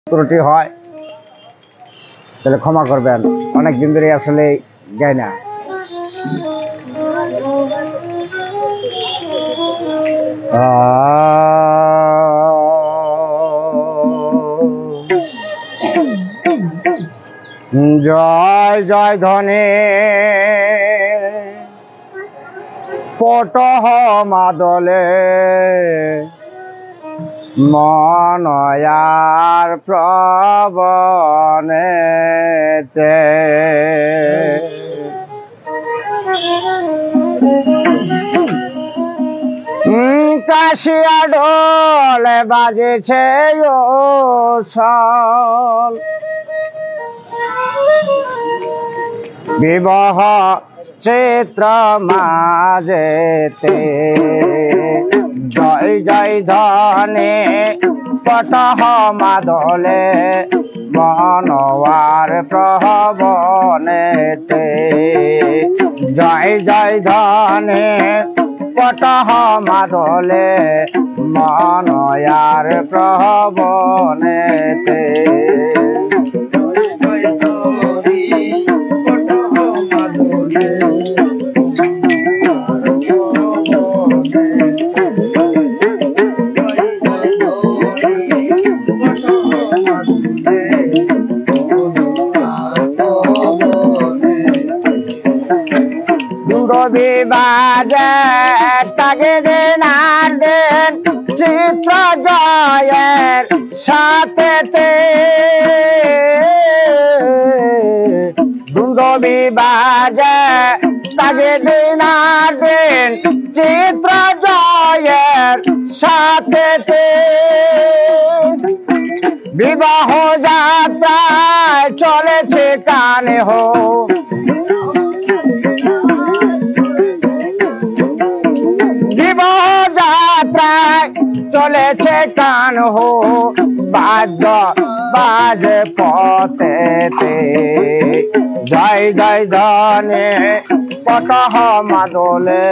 ত্রুটি হয় তাহলে ক্ষমা করবেন। অনেক দিন ধরে আসলে গাই না। জয় জয় ধনে পটহ মাদলে মনয়ার প্রবনেতে কাশিয়া ঢোলে বাজেছে ওসল বিবাহ চিত্র মাঝেতে জয় জয় ধনে পটহ মাদলে মনওয়ার প্রবনেতে জয় জয় ধনে পটহ মাদলে মনয়ার প্রবনেতে বিবাদে তাকে দিন আর দিন চিত্র জয়ের সাথেতে দুর্গ বিবাদে তাকে দিন আর দিন চিত্র জয়ের সাথেতে বিবাহ যাত্রায় চলেছে কানে হো চলেছে কান হো বাজ বাজ পথেতে জয় জয় ধনে পটহ মাদলে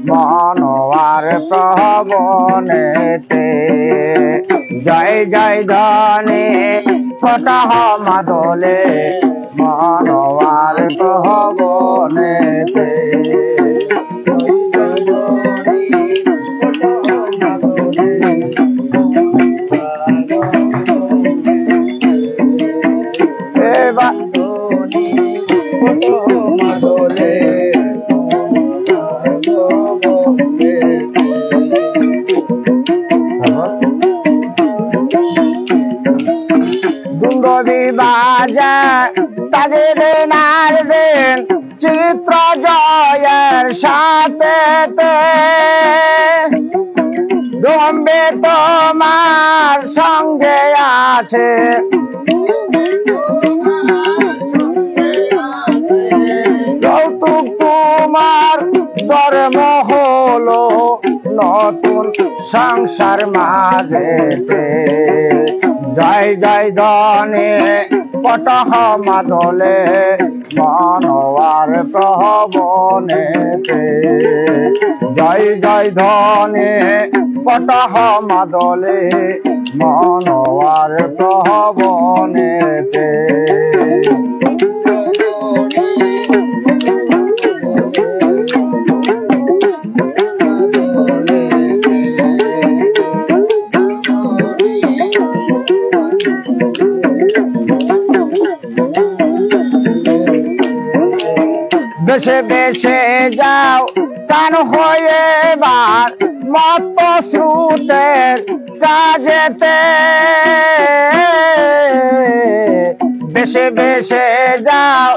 মনওয়ার প্রবনেতে জয় জয় ধনে পটহ মাদলে মনওয়ার প্রবনেতে বিবাজে তাদের দিন আর দিন চিত্র জয়ের সাথেতে জমবে তোমার সঙ্গে আছে যৌতুক তোমার ধর্ম হলো নতুন সংসার মাঝেতে জয় জয় ধনে পটহ মাদলে মনওয়ার প্রবনেতে জয় জয় ধনে পটহ মাদলে মনওয়ার প্রবনেতে বেশে বেশে যাও কান হয়ে বার মত শ্রুতের কাজেতে বেশে বেশে যাও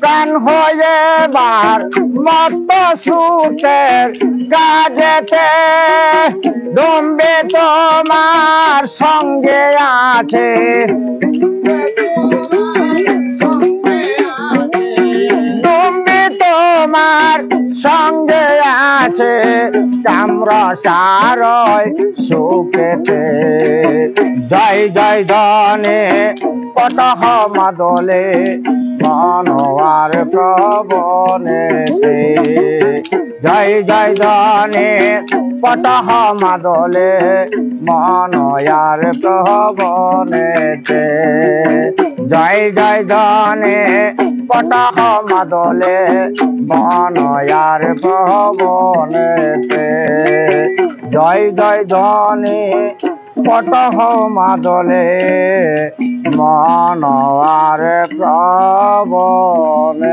কান হয়ে বার মত শ্রুতের কাজেতে ডুমবে তোমার সঙ্গে আছে তোমার সঙ্গে আছে কামরা সারয় সুখেতে জয় জয় ধনে পটহ মাদলে মনওয়ার প্রবনেতে জয় জয় ধনে পটহ মাদলে মনয়ার প্রবনেতে জয় জয় ধনে পটহ মাদলে মনয়ার প্রবনেতে জয় জয় ধনে পটহ মাদলে মনয়ার প্রবনে